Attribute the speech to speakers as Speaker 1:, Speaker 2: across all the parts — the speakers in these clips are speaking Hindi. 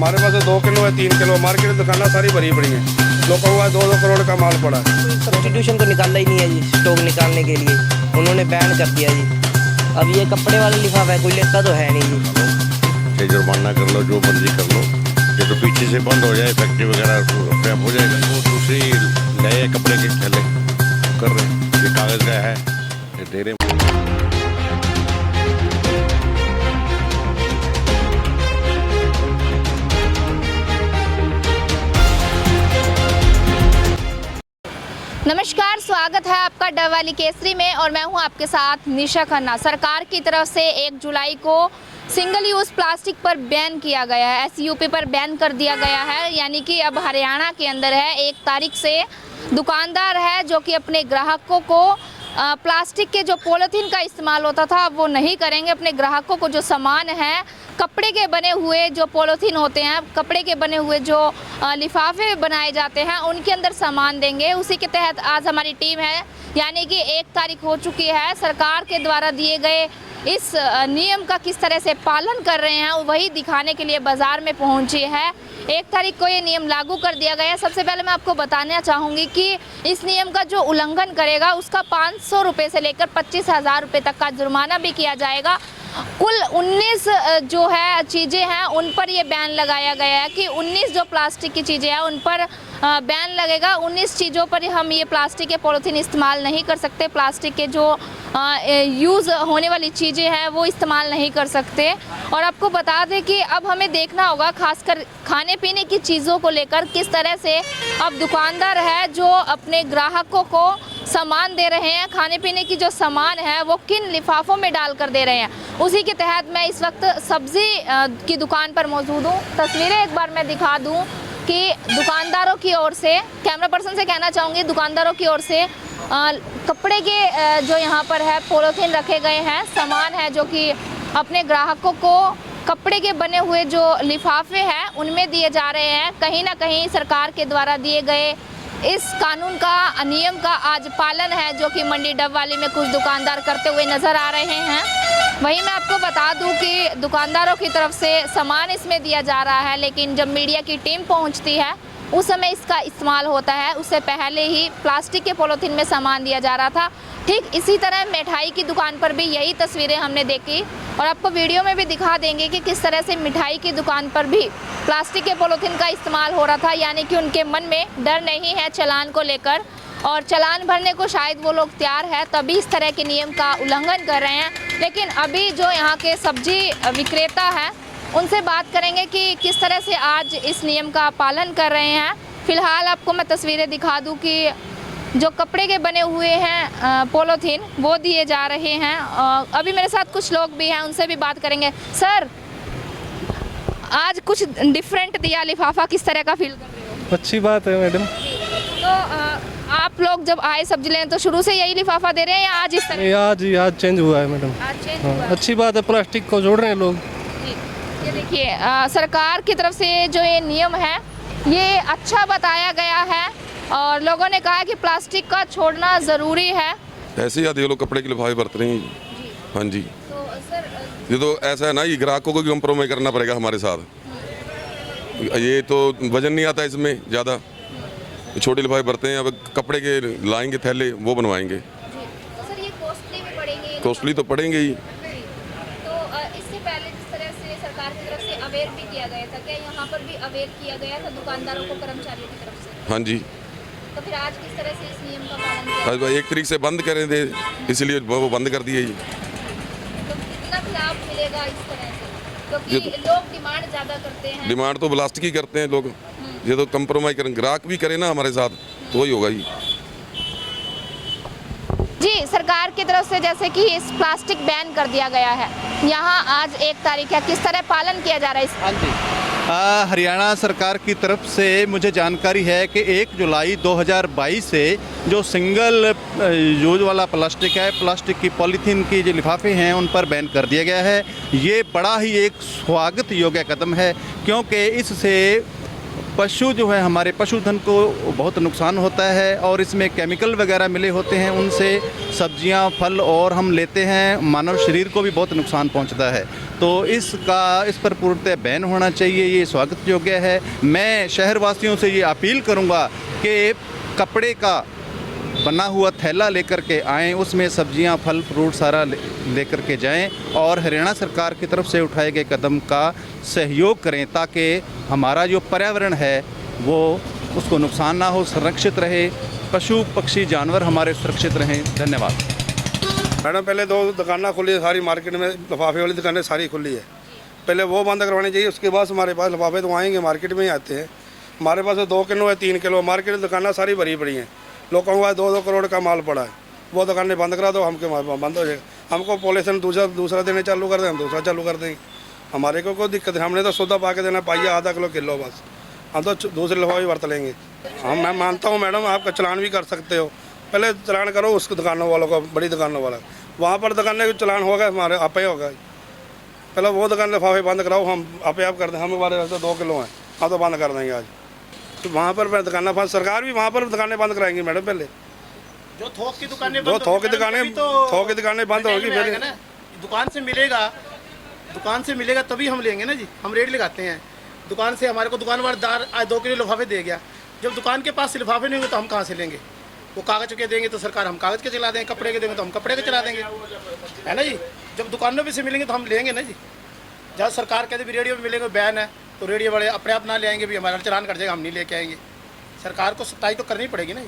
Speaker 1: हमारे पास 2 किलो है, 3 किलो, मार्केट में दुकानें सारी भरी पड़ी हैं। लोगों को 2-2 करोड़ का माल पड़ा है।
Speaker 2: सब्स्टिट्यूशन तो निकाला ही नहीं है जी, स्टॉक निकालने के लिए उन्होंने बैन कर दिया जी। अब ये कपड़े वाला लिफाफा है, कोई लेता तो है नहीं जी।
Speaker 3: ये जुर्माना कर लो, जो मर्जी कर लो, ये तो पीछे से बंद हो जाए फैक्ट्री वगैरह अपने आप हो जाएगा। वो दूसरी नए कपड़े के थैले कर रहे हैं, ये कागज़ का है, ये दे रहे हैं।
Speaker 4: नमस्कार, स्वागत है आपका डबवाली केसरी में और मैं हूं आपके साथ निशा खन्ना। सरकार की तरफ से 1 जुलाई को सिंगल यूज़ प्लास्टिक पर बैन किया गया है, एसयूपी पर बैन कर दिया गया है। यानी कि अब हरियाणा के अंदर है 1 तारीख से दुकानदार है जो कि अपने ग्राहकों को प्लास्टिक के जो पॉलीथीन का इस्तेमाल होता था वो नहीं करेंगे। अपने ग्राहकों को जो सामान है, कपड़े के बने हुए जो पॉलीथीन होते हैं, कपड़े के बने हुए जो लिफाफे बनाए जाते हैं, उनके अंदर सामान देंगे। उसी के तहत आज हमारी टीम है, यानी कि 1 तारीख हो चुकी है, सरकार के द्वारा दिए गए इस नियम का किस तरह से पालन कर रहे हैं वही दिखाने के लिए बाज़ार में पहुंची है। 1 तारीख को ये नियम लागू कर दिया गया है। सबसे पहले मैं आपको बताना चाहूँगी कि इस नियम का जो उल्लंघन करेगा उसका 500 रुपये से लेकर 25,000 रुपये तक का जुर्माना भी किया जाएगा। कुल 19 जो है चीज़ें हैं उन पर ये बैन लगाया गया है कि 19 जो प्लास्टिक की चीज़ें हैं उन पर बैन लगेगा। 19 चीज़ों पर हम ये प्लास्टिक के पॉलीथीन इस्तेमाल नहीं कर सकते। प्लास्टिक के जो यूज़ होने वाली चीज़ें हैं वो इस्तेमाल नहीं कर सकते। और आपको बता दें कि अब हमें देखना होगा खासकर खाने पीने की चीज़ों को लेकर किस तरह से अब दुकानदार है जो अपने ग्राहकों को सामान दे रहे हैं, खाने पीने की जो सामान है वो किन लिफाफों में डाल कर दे रहे हैं। उसी के तहत मैं इस वक्त सब्ज़ी की दुकान पर मौजूद हूँ। तस्वीरें एक बार मैं दिखा दूँ कि दुकानदारों की ओर से, कैमरा पर्सन से कहना चाहूँगी, दुकानदारों की ओर से कपड़े के जो यहाँ पर है पॉलीथीन रखे गए हैं, सामान है जो कि अपने ग्राहकों को कपड़े के बने हुए जो लिफाफे हैं उनमें दिए जा रहे हैं। कहीं ना कहीं सरकार के द्वारा दिए गए इस कानून का, नियम का आज पालन है जो कि मंडी डबवाली में कुछ दुकानदार करते हुए नज़र आ रहे हैं। वहीं मैं आपको बता दूं कि दुकानदारों की तरफ से सामान इसमें दिया जा रहा है, लेकिन जब मीडिया की टीम पहुंचती है उस समय इसका इस्तेमाल होता है। उससे पहले ही प्लास्टिक के पॉलीथीन में सामान दिया जा रहा था। ठीक इसी तरह मिठाई की दुकान पर भी यही तस्वीरें हमने देखी और आपको वीडियो में भी दिखा देंगे कि किस तरह से मिठाई की दुकान पर भी प्लास्टिक के पॉलीथीन का इस्तेमाल हो रहा था। यानी कि उनके मन में डर नहीं है चालान को लेकर और चालान भरने को शायद वो लोग तैयार है, तभी इस तरह के नियम का उल्लंघन कर रहे हैं। लेकिन अभी जो यहाँ के सब्जी विक्रेता हैं उनसे बात करेंगे कि किस तरह से आज इस नियम का पालन कर रहे हैं। फ़िलहाल आपको मैं तस्वीरें दिखा दूँ कि जो कपड़े के बने हुए हैं पॉलीथीन वो दिए जा रहे हैं। अभी मेरे साथ कुछ लोग भी हैं, उनसे भी बात करेंगे। सर, आज कुछ डिफरेंट दिया लिफाफा, किस तरह का फील कर रहे हो?
Speaker 5: अच्छी बात है मैडम।
Speaker 4: तो आप लोग जब आए सब्जी लेने तो शुरू से यही लिफाफा दे रहे हैं या आज इस तरह?
Speaker 5: आज चेंज हुआ है मैडम।
Speaker 4: आज चेंज
Speaker 5: हाँ,
Speaker 4: हुआ।
Speaker 5: अच्छी बात है, प्लास्टिक को जोड़ रहे हैं लोग।
Speaker 4: ये देखिए, सरकार की तरफ से जो ये नियम है ये अच्छा बताया गया है और लोगों ने कहा कि प्लास्टिक का छोड़ना ज़रूरी है।
Speaker 6: ऐसे ही आते ये लोग कपड़े के लिफाफे बरत रहे हैं। हाँ जी,
Speaker 4: तो सर
Speaker 6: ये तो ऐसा है ना, ये ग्राहकों को भी कंप्रोमाइज़ करना पड़ेगा हमारे साथ। ये तो वजन नहीं आता इसमें ज़्यादा, छोटे लिफाफे बरते हैं। अब कपड़े के लाएंगे थैले वो बनवाएंगे।
Speaker 4: सर ये कॉस्टली भी पड़ेंगे?
Speaker 6: कॉस्टली तो पड़ेंगे ही।
Speaker 4: तो इससे पहले जिस तरह से सरकार की तरफ से अवेयर भी किया गया था, क्या यहाँ पर भी अवेयर किया गया था दुकानदारों को कर्मचारियों की तरफ से?
Speaker 6: हाँ जी।
Speaker 4: तो फिर आज किस तरह से इस नियम का पालन किया?
Speaker 6: आज 1 तारीख से बंद करें थे, इसलिए वो बंद कर दिए।
Speaker 4: तो कितना लाभ मिलेगा इस तरह से, क्योंकि लोग डिमांड ज़्यादा करते हैं?
Speaker 6: डिमांड तो प्लास्टिक ही करते हैं लोग, ये तो कंप्रोमाइज़ करें, ग्राहक भी करे ना हमारे साथ तो वही होगा ही।
Speaker 4: जी, सरकार की तरफ से जैसे कि इस प्लास्टिक बैन कर दिया गया है, यहाँ आज 1 तारीख है, किस तरह पालन किया जा रहा है इस?
Speaker 7: हाँ जी, हरियाणा सरकार की तरफ से मुझे जानकारी है कि 1 जुलाई 2022 से जो सिंगल यूज वाला प्लास्टिक है, प्लास्टिक की पॉलीथीन की जो लिफाफे हैं उन पर बैन कर दिया गया है। ये बड़ा ही एक स्वागत योग्य कदम है, क्योंकि इससे पशु जो है हमारे पशुधन को बहुत नुकसान होता है और इसमें केमिकल वगैरह मिले होते हैं, उनसे सब्जियां फल और हम लेते हैं, मानव शरीर को भी बहुत नुकसान पहुंचता है। तो इस पर पूर्णतः बैन होना चाहिए, ये स्वागत योग्य है। मैं शहरवासियों से ये अपील करूंगा कि कपड़े का बना हुआ थैला लेकर के आएँ, उसमें सब्जियां फल फ्रूट सारा लेकर के जाएं और हरियाणा सरकार की तरफ से उठाए गए कदम का सहयोग करें ताकि हमारा जो पर्यावरण है वो उसको नुकसान ना हो, संरक्षित रहे, पशु पक्षी जानवर हमारे सुरक्षित रहें। धन्यवाद।
Speaker 1: मैडम पहले 2 दुकानें खुली है सारी मार्केट में, लिफाफे वाली दुकानें सारी खुली है, पहले वो बंद करवानी चाहिए, उसके बाद हमारे पास लिफाफे तो आएंगे, मार्केट में ही आते हैं। हमारे पास 2 किलो है 3 किलो, मार्केट में दुकानें सारी भरी पड़ी हैं, लोगों के पास 2-2 करोड़ का माल पड़ा है, वो दुकानें बंद करा दो, हमके बंद हो जाएगा। हमको पॉलिसन दूसरा देने चालू कर दें, हम दूसरा चालू कर देंगे, हमारे को कोई दिक्कत नहीं। हमने तो सौदा पा के देना पाइया आधा किलो बस, हम तो दूसरे लिफाफे बरत लेंगे। मैं मानता हूँ मैडम आपका चलान भी कर सकते हो, पहले चलान करो उस दुकानों वालों का, बड़ी दुकानों वाला, वहाँ पर दुकानें चलान होगा हमारे आप ही होगा, पहले वो दुकान लिफाफे बंद कराओ, हम आप कर दें। हमारे पास 2 किलो हैं, हम तो बंद कर देंगे आज। तो वहाँ पर दुकानें बंद, सरकार भी वहाँ पर दुकानें बंद कराएंगी मैडम। पहले
Speaker 8: जो थोक की दुकानें
Speaker 1: थोक की दुकानें बंद होगी, फिर
Speaker 8: दुकान से मिलेगा तभी हम लेंगे ना जी। हम रेट लगाते हैं दुकान से, हमारे को दुकानदार आज 2 किलो लिफाफे दे गया, जब दुकान के पास लिफाफे नहीं होंगे तो हम कहाँ से लेंगे? वो कागज़ के देंगे तो सरकार हम कागज़ के चला देंगे, कपड़े के देंगे तो हम कपड़े के चला देंगे, है ना जी। जब दुकानों पे से मिलेंगे तो हम लेंगे ना जी। जब सरकार कहते भी रेडियो में मिलेंगे बैन है, तो रेडियो वाले अपने आप ना ले आएंगे, भी हमारा चलान कर जाएगा, हम नहीं लेके आएंगे। सरकार को सख्ताई तो करनी पड़ेगी ना,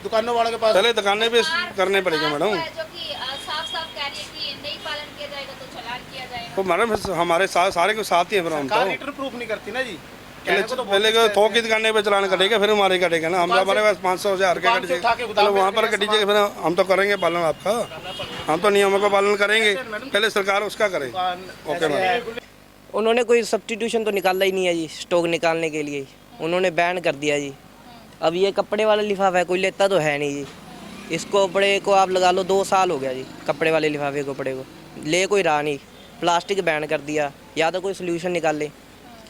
Speaker 8: दुकानों वालों के पास
Speaker 1: पहले दुकानें भी करने पड़ेगा मैडम।
Speaker 4: जो कि साफ कह रही है कि नहीं पालन किया जाएगा तो चालान किया जाएगा।
Speaker 1: तो मैडम हमारे साथ सारे के साथ ही है, फिर हम तो
Speaker 8: रिटर्न प्रूफ नहीं करती ना जी।
Speaker 1: पहले थोक की दुकानें पे चलान कटेगा, फिर हमारे कटेगा ना। हम हमारे पास 500,000 के कट जाएगा, वहाँ पर कटीजिएगा, फिर हम तो करेंगे पालन आपका, हम तो नियमों का पालन करेंगे, पहले सरकार उसका करे। Okay madam.
Speaker 2: उन्होंने कोई सब्स्टिट्यूशन तो निकाला ही नहीं है जी, स्टॉक निकालने के लिए उन्होंने बैन कर दिया जी। अब ये कपड़े वाला लिफाफा है, कोई लेता तो है नहीं जी। इसको कपड़े को आप लगा लो 2 साल हो गया जी, कपड़े वाले लिफाफे कपड़े को ले कोई रहा नहीं, प्लास्टिक बैन कर दिया। या तो कोई सोल्यूशन निकाले,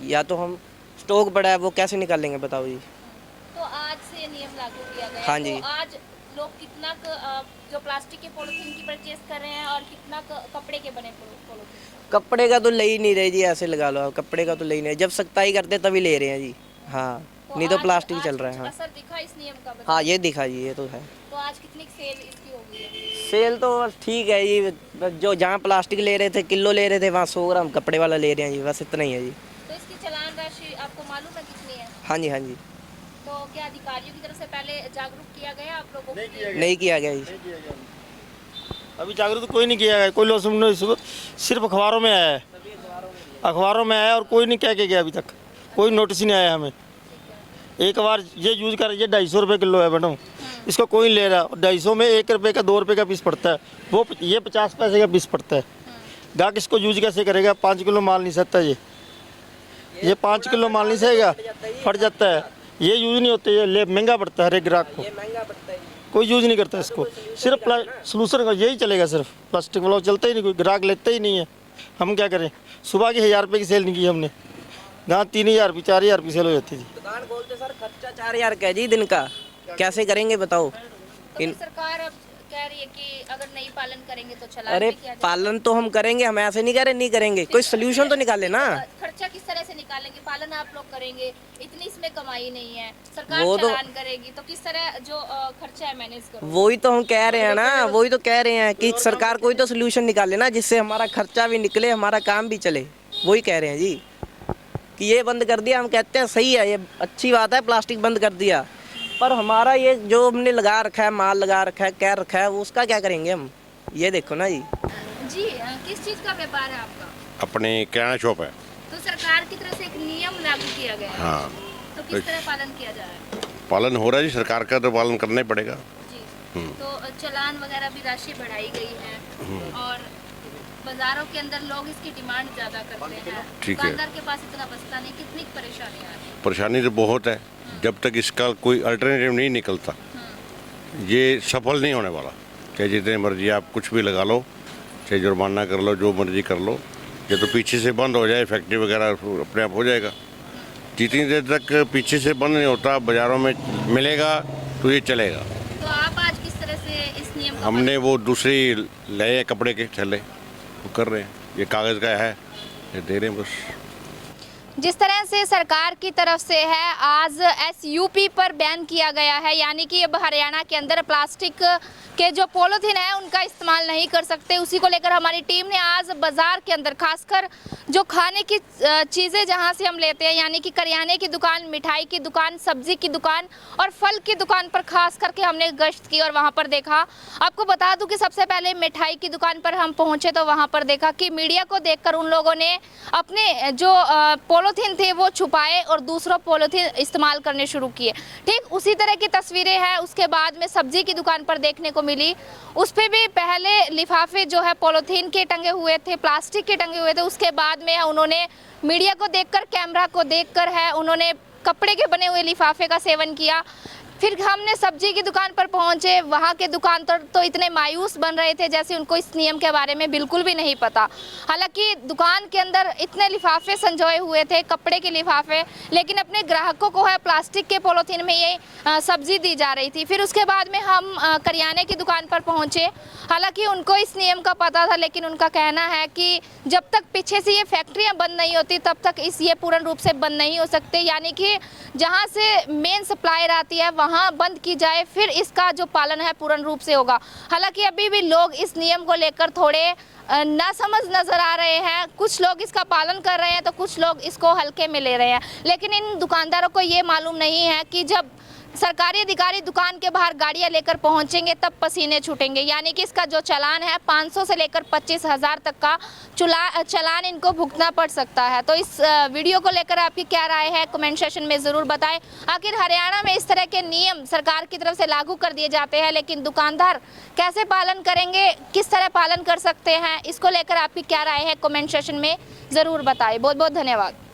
Speaker 2: या तो हम स्टॉक पड़ा है वो कैसे निकालेंगे बताओ जी।
Speaker 4: तो आज से नियम लागू किया गया।
Speaker 2: हाँ जी।
Speaker 4: तो आज लोग कितना जो प्लास्टिक के पॉलिथीन की परचेज कर रहे हैं और कितना कपड़े के बने पॉलिथीन?
Speaker 2: कपड़े का तो ले ही नहीं रहे जी, ऐसे लगा लो आप, कपड़े का तो ले ही नहीं, जब सख्ताई करते तभी ले रहे हैं जी। हाँ, नहीं तो प्लास्टिक चल रहा है। हाँ
Speaker 4: असर दिखा इस नियम का?
Speaker 2: हाँ ये दिखा जी, ये तो है।
Speaker 4: तो आज कितनी सेल इसकी हो गई है?
Speaker 2: सेल तो ठीक है जी, जो जहाँ प्लास्टिक ले रहे थे किलो ले रहे थे, वहाँ 100 ग्राम कपड़े वाला ले रहे हैं जी, बस इतना ही है जी।
Speaker 4: तो इसकी चालान राशि आपको मालूम है कितनी है?
Speaker 2: हाँ जी, हाँ जी।
Speaker 4: तो क्या अधिकारियों की तरफ से पहले जागरूक किया गया आप लोगों को?
Speaker 2: नहीं किया गया जी।
Speaker 8: अभी जागरूक कोई नहीं किया है, कोई लोग सिर्फ अखबारों में आया है, अखबारों में आया और कोई नहीं कह के गया अभी तक, कोई नोटिस नहीं आया हमें। एक बार ये यूज़ कर, ये 250 रुपये किलो है मैडम, इसको कोई नहीं ले रहा। 250 में 1 रुपये का 2 रुपये का पीस पड़ता है, वो ये 50 पैसे का पीस पड़ता है। ग्राहक इसको यूज कैसे करेगा? 5 किलो माल नहीं सकता ये 5 किलो माल नहीं सहेगा, फट जाता है, ये यूज़ नहीं होते, ये महंगा पड़ता है हर एक ग्राहक को, कोई यूज़ नहीं करता इसको। सिर्फ सलूशन का यही चलेगा, सिर्फ प्लास्टिक वाला चलता ही नहीं, कोई ग्राहक लेता ही नहीं है। हम क्या करें? सुबह की 1000 रुपये की सेल नहीं की हमने, जहाँ 3000 रुपये 4000 रुपये सेल हो जाती थी।
Speaker 2: दुकान खोलते सर खर्चा 4000 का जी दिन का, कैसे करेंगे बताओ?
Speaker 4: तो सरकार अब कह रही है कि अगर नहीं पालन करेंगे तो चालान
Speaker 2: अरे
Speaker 4: भी किया जाएगा।
Speaker 2: पालन तो हम करेंगे, हम ऐसे नहीं कह रहे नहीं करेंगे, कोई सोल्यूशन तो निकाले ना।
Speaker 4: खर्चा किस तरह से निकालेंगे? पालन आप लोग करेंगे, इतनी इसमें कमाई नहीं है, सरकार
Speaker 2: वो तो-
Speaker 4: चालान करेगी, तो किस तरह जो खर्चा है मैनेज करो?
Speaker 2: वही तो हम कह रहे हैं ना, वही तो कह रहे हैं कि सरकार कोई तो सोल्यूशन निकाले ना, जिससे हमारा खर्चा भी निकले, हमारा काम भी चले। वही कह रहे हैं जी कि ये बंद कर दिया, हम कहते हैं सही है, ये अच्छी बात है, प्लास्टिक बंद कर दिया, पर हमारा ये जो हमने लगा रखा है, माल लगा रखा है, कह रखा है, वो उसका क्या करेंगे हम? ये देखो ना जी।
Speaker 4: जी किस चीज़ का व्यापार है आपका?
Speaker 3: अपनी किराना शॉप है।
Speaker 4: तो सरकार की तरफ से एक नियम लागू किया गया है,
Speaker 3: हाँ,
Speaker 4: तो किस तरह पालन किया जा रहा है?
Speaker 3: पालन हो रहा है जी, सरकार का तो पालन करना ही पड़ेगा।
Speaker 4: जी, तो चालान वगैरह भी राशि बढ़ाई गई है और बाजारों के अंदर लोग इसकी डिमांड ज़्यादा करते हैं,
Speaker 3: ठीक है।
Speaker 4: दुकानदार के पास इतना बचता नहीं, कितनी परेशानी आ रही है?
Speaker 3: परेशानी तो बहुत है, जब तक इसका कोई अल्टरनेटिव नहीं निकलता ये सफल नहीं होने वाला। चाहे जितने मर्जी आप कुछ भी लगा लो, चाहे जुर्माना कर लो, जो मर्जी कर लो, ये तो पीछे से बंद हो जाए फैक्ट्री वगैरह अपने आप हो जाएगा। जितनी देर तक पीछे से बंद नहीं होता बाज़ारों में मिलेगा तो ये चलेगा।
Speaker 4: तो आप आज किस तरह से इस नियम का
Speaker 3: हमने वो दूसरी नए कपड़े के थैले वो कर रहे हैं, ये कागज़ का है, ये दे रहे हैं बस।
Speaker 4: जिस तरह से सरकार की तरफ से है आज एसयूपी पर बैन किया गया है, यानी कि अब हरियाणा के अंदर प्लास्टिक के जो पॉलीथीन है उनका इस्तेमाल नहीं कर सकते। उसी को लेकर हमारी टीम ने आज बाज़ार के अंदर खासकर जो खाने की चीज़ें जहां से हम लेते हैं, यानी कि करियाने की दुकान, मिठाई की दुकान, सब्जी की दुकान और फल की दुकान पर खास करके हमने गश्त की और वहां पर देखा। आपको बता दूं कि सबसे पहले मिठाई की दुकान पर हम पहुंचे तो वहां पर देखा कि मीडिया को देखकर उन लोगों ने अपने जो पॉलीथीन थे वो छुपाए और दूसरों पॉलीथीन इस्तेमाल करने शुरू किए। ठीक उसी तरह की तस्वीरें हैं उसके बाद में सब्जी की दुकान पर देखने को मिली। उस पे भी पहले लिफाफे जो है पॉलीथीन के टंगे हुए थे, प्लास्टिक के टंगे हुए थे। उसके बाद में उन्होंने मीडिया को देखकर, कैमरा को देखकर है उन्होंने कपड़े के बने हुए लिफाफे का सेवन किया। फिर हमने सब्जी की दुकान पर पहुंचे, वहाँ के दुकानदार तो इतने मायूस बन रहे थे जैसे उनको इस नियम के बारे में बिल्कुल भी नहीं पता। हालांकि दुकान के अंदर इतने लिफाफे संजोए हुए थे, कपड़े के लिफाफे, लेकिन अपने ग्राहकों को है प्लास्टिक के पॉलीथीन में ये सब्जी दी जा रही थी। फिर उसके बाद में हम करियाने की दुकान पर पहुँचे। हालांकि उनको इस नियम का पता था, लेकिन उनका कहना है कि जब तक पीछे से ये फैक्ट्रियाँ बंद नहीं होती तब तक ये पूर्ण रूप से बंद नहीं हो सकते, यानी कि जहाँ से मेन सप्लायर आती है वहाँ बंद की जाए, फिर इसका जो पालन है पूर्ण रूप से होगा। हालांकि अभी भी लोग इस नियम को लेकर थोड़े नासमझ नज़र आ रहे हैं। कुछ लोग इसका पालन कर रहे हैं तो कुछ लोग इसको हल्के में ले रहे हैं, लेकिन इन दुकानदारों को ये मालूम नहीं है कि जब सरकारी अधिकारी दुकान के बाहर गाड़ियां लेकर पहुंचेंगे तब पसीने छूटेंगे, यानी कि इसका जो चालान है 500 से लेकर 25,000 तक का चालान इनको भुगतना पड़ सकता है। तो इस वीडियो को लेकर आपकी क्या राय है कमेंट सेक्शन में ज़रूर बताएं। आखिर हरियाणा में इस तरह के नियम सरकार की तरफ से लागू कर दिए जाते हैं, लेकिन दुकानदार कैसे पालन करेंगे, किस तरह पालन कर सकते हैं, इसको लेकर आपकी क्या राय है कमेंट सेक्शन में ज़रूर बताएं। बहुत बहुत धन्यवाद।